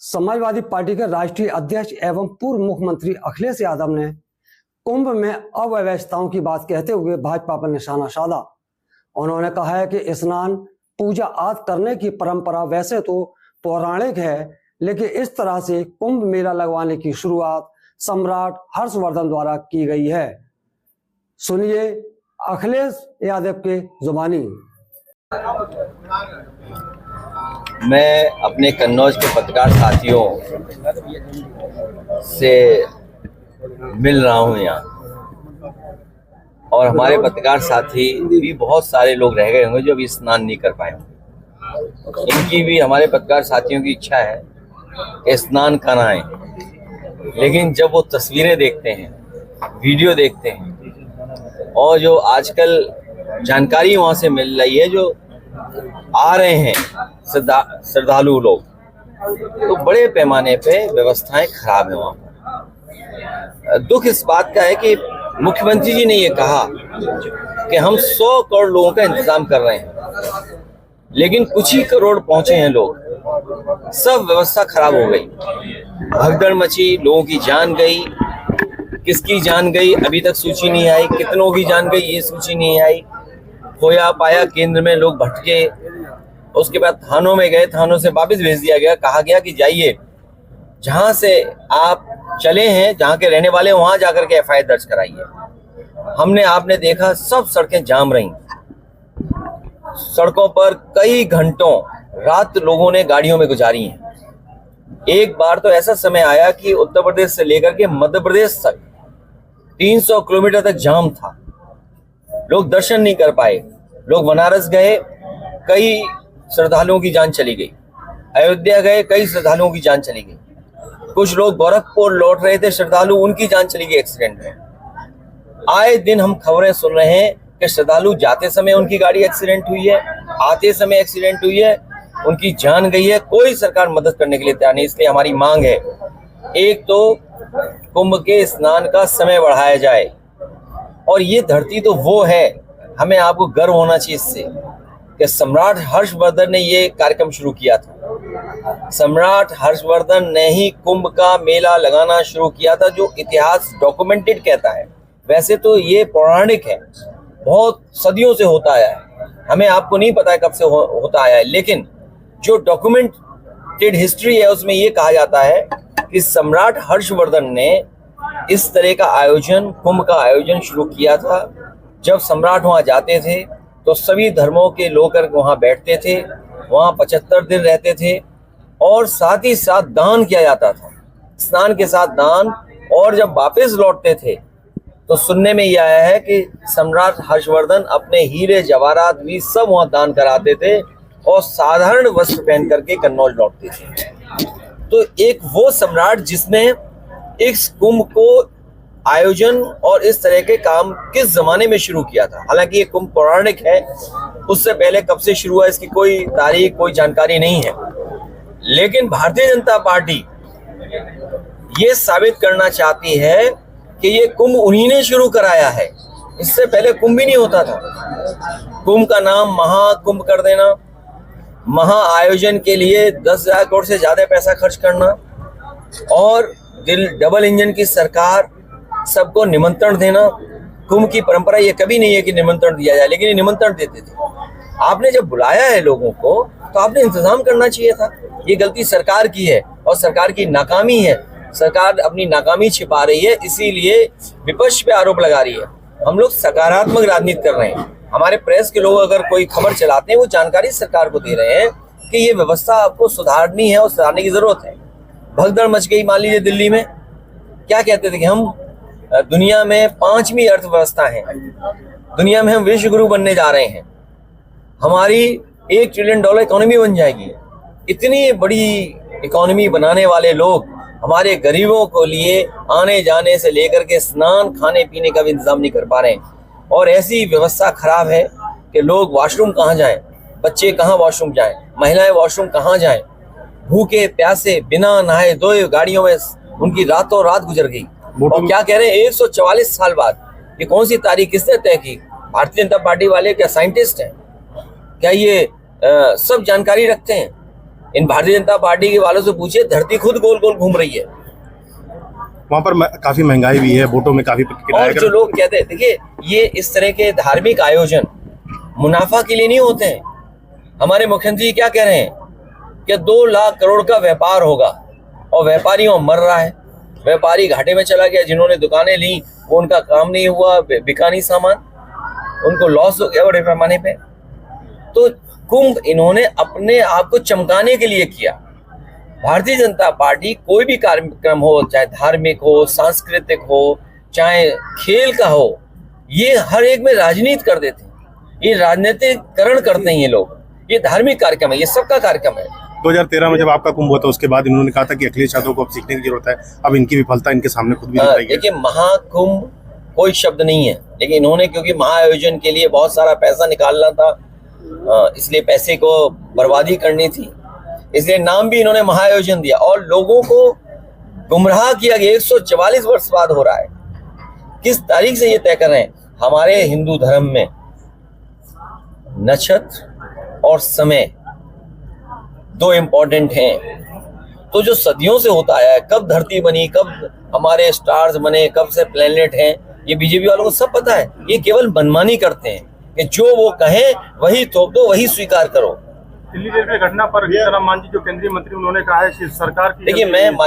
Samajwadi party के राष्ट्रीय अध्यक्ष एवं पूर्व मुख्यमंत्री अखिलेश यादव ने कुंभ में अव्यवस्थाओं की बात कहते हुए भाजपा पर निशाना साधा। उन्होंने कहा है कि स्नान पूजा आदि करने की परंपरा वैसे तो पौराणिक है, लेकिन इस तरह से कुंभ मेला लगवाने की शुरुआत सम्राट हर्षवर्धन द्वारा की गई है। सुनिए अखिलेश यादव के जुबानी। मैं अपने कन्नौज के पत्रकार साथियों से मिल रहा हूं यहाँ, और हमारे पत्रकार साथी भी बहुत सारे लोग रह गए होंगे जो अभी स्नान नहीं कर पाए होंगे। इनकी भी, हमारे पत्रकार साथियों की इच्छा है कि स्नान कराएं, लेकिन जब वो तस्वीरें देखते हैं, वीडियो देखते हैं और जो आजकल जानकारी वहाँ से मिल रही है, जो आ रहे हैं श्रद्धालु लोग, तो बड़े पैमाने पे व्यवस्थाएं खराब है वहाँ पर। दुख इस बात का है कि मुख्यमंत्री जी ने ये कहा कि हम 100 करोड़ लोगों का इंतजाम कर रहे हैं, लेकिन कुछ ही करोड़ पहुंचे हैं लोग, सब व्यवस्था खराब हो गई, भगदड़ मची, लोगों की जान गई। किसकी जान गई अभी तक सूची नहीं आई, कितनों की जान गई ये सूची नहीं आई। खोया पाया केंद्र में लोग भटके, उसके बाद थानों में गए, थानों से वापस भेज दिया गया, कहा गया कि जाइए जहां से आप चले हैं, जहां के रहने वाले हैं, वहां जाकर के FIR दर्ज कराइए। आपने देखा सब सड़कें जाम रहीं, सड़कों पर कई घंटों रात लोगों ने गाड़ियों में गुजारी हैं। एक बार तो ऐसा समय आया कि उत्तर प्रदेश से लेकर के मध्य प्रदेश तक 300 किलोमीटर तक जाम था, लोग दर्शन नहीं कर पाए। लोग बनारस गए, कई श्रद्धालुओं की जान चली गई। अयोध्या गए, कई श्रद्धालुओं की जान चली गई। कुछ लोग गोरखपुर लौट रहे थे श्रद्धालु, उनकी जान चली गई एक्सीडेंट में। आए दिन हम खबरें सुन रहे हैं कि श्रद्धालु जाते समय उनकी गाड़ी एक्सीडेंट हुई है, आते समय एक्सीडेंट हुई है, उनकी जान गई है। कोई सरकार मदद करने के लिए तैयार नहीं। इसलिए हमारी मांग है, एक तो कुंभ के स्नान का समय बढ़ाया जाए, और ये धरती तो वो है, हमें आपको गर्व होना चाहिए इससे कि सम्राट हर्षवर्धन ने ये कार्यक्रम शुरू किया था। सम्राट हर्षवर्धन ने ही कुंभ का मेला लगाना शुरू किया था, जो इतिहास डॉक्यूमेंटेड कहता है। वैसे तो ये पौराणिक है, बहुत सदियों से होता आया है, हमें आपको नहीं पता है कब से होता आया है, लेकिन जो डॉक्यूमेंटेड हिस्ट्री है उसमें ये कहा जाता है कि सम्राट हर्षवर्धन ने इस तरह का आयोजन, कुंभ का आयोजन शुरू किया था। जब सम्राट वहां जाते थे तो सभी धर्मों के लोग वहां बैठते थे, वहां 75 दिन रहते थे, और साथ ही साथ दान किया जाता था, स्नान के साथ दान। और जब वापस लौटते थे तो सुनने में यह आया है कि सम्राट हर्षवर्धन अपने हीरे जवाहरात भी सब वहां दान कराते थे, और साधारण वस्त्र पहन करके कन्नौज लौटते थे। तो एक वो सम्राट जिसने इस कुंभ को आयोजन और इस तरह के काम किस जमाने में शुरू किया था। हालांकि ये कुंभ पौराणिक है, उससे पहले कब से शुरू हुआ इसकी कोई तारीख, कोई जानकारी नहीं है, लेकिन भारतीय जनता पार्टी ये साबित करना चाहती है कि ये कुंभ उन्हीं ने शुरू कराया है। इससे पहले कुंभ ही नहीं होता था। कुंभ का नाम महाकुंभ कर देना, महा आयोजन के लिए 10,000 करोड़ से ज्यादा पैसा खर्च करना, और डबल इंजन की सरकार, सबको निमंत्रण देना। कुंभ की परंपरा ये कभी नहीं है कि निमंत्रण दिया जाए, लेकिन ये निमंत्रण देते थे। आपने जब बुलाया है लोगों को तो आपने इंतजाम करना चाहिए था। ये गलती सरकार की है और सरकार की नाकामी है। सरकार अपनी नाकामी छिपा रही है, इसीलिए विपक्ष पे आरोप लगा रही है। हम लोग सकारात्मक राजनीति कर रहे हैं। हमारे प्रेस के लोग अगर कोई खबर चलाते हैं, वो जानकारी सरकार को दे रहे हैं कि ये व्यवस्था आपको सुधारनी है और सुधारने की जरूरत है। भगदड़ मच गई, मान लीजिए दिल्ली में, क्या कहते थे कि हम दुनिया में 5वीं अर्थव्यवस्था हैं, दुनिया में हम विश्व गुरु बनने जा रहे हैं, हमारी $1 ट्रिलियन इकोनॉमी बन जाएगी। इतनी बड़ी इकोनॉमी बनाने वाले लोग हमारे गरीबों को लिए आने जाने से लेकर के स्नान, खाने पीने का भी इंतजाम नहीं कर पा रहे हैं। और ऐसी व्यवस्था खराब है कि लोग वॉशरूम कहाँ जाएं, बच्चे कहाँ वॉशरूम जाएं, महिलाएं वॉशरूम कहाँ जाएं, भूखे प्यासे बिना नहाए धोए गाड़ियों में उनकी रातों रात गुजर गई। और क्या कह रहे हैं, 144 साल बाद, ये कौन सी तारीख किसने तय की? भारतीय जनता पार्टी वाले क्या साइंटिस्ट हैं? क्या ये सब जानकारी रखते हैं? इन भारतीय जनता पार्टी के वालों से पूछिए, धरती खुद गोल गोल घूम रही है। वहाँ पर काफी महंगाई भी है, वोटों में काफी और जो लोग कहते हैं, देखिए ये इस तरह के धार्मिक आयोजन मुनाफा के लिए नहीं होते हैं। हमारे मुख्यमंत्री क्या कह रहे हैं कि 2 लाख करोड़ का व्यापार होगा, और व्यापारियों मर रहा है। व्यापारी घाटे में चला गया, जिन्होंने दुकानें ली वो उनका काम नहीं हुआ, बिका नहीं सामान, उनको लॉस हो गया बड़े पैमाने पे। तो कुंभ इन्होंने अपने आप को चमकाने के लिए किया। भारतीय जनता पार्टी कोई भी कार्यक्रम हो, चाहे धार्मिक हो, सांस्कृतिक हो, चाहे खेल का हो, ये हर एक में राजनीति कर देते हैं। ये राजनीतिकरण करते हैं ये लोग। ये धार्मिक कार्यक्रम है, ये सबका कार्यक्रम है। 2013 में जब आपका कुंभ हुआ था उसके बाद इन्होंने कहा था कि अखिलेश यादव को अब सीखने की जरूरत है। अब इनकी विफलता इनके सामने खुद भी दिख रही है। देखिए, महाकुंभ कोई शब्द नहीं है, लेकिन इन्होंने क्योंकि महाआयोजन के लिए बहुत सारा पैसा निकालना था, इसलिए पैसे को बर्बादी करनी थी, इसलिए नाम भी इन्होंने महाआयोजन दिया और लोगों को गुमराह किया गया। 144 वर्ष बाद हो रहा है। किस तारीख से ये तय कर रहे हैं? हमारे हिंदू धर्म में नक्षत्र और समय 2 इंपॉर्टेंट हैं। तो जो सदियों से होता आया है, कब धरती बनी, कब हमारे स्टार्स बने, कब से प्लेनेट हैं, ये बीजेपी वालों को सब पता है। ये केवल मनमानी करते हैं कि जो वो कहें वही थोप दो, वही स्वीकार करो। दिल्ली रेलवे घटना पर जीतन राम मांझी जो केंद्रीय मंत्री, उन्होंने कहा है कि सरकार की देखिए, मैं मांझी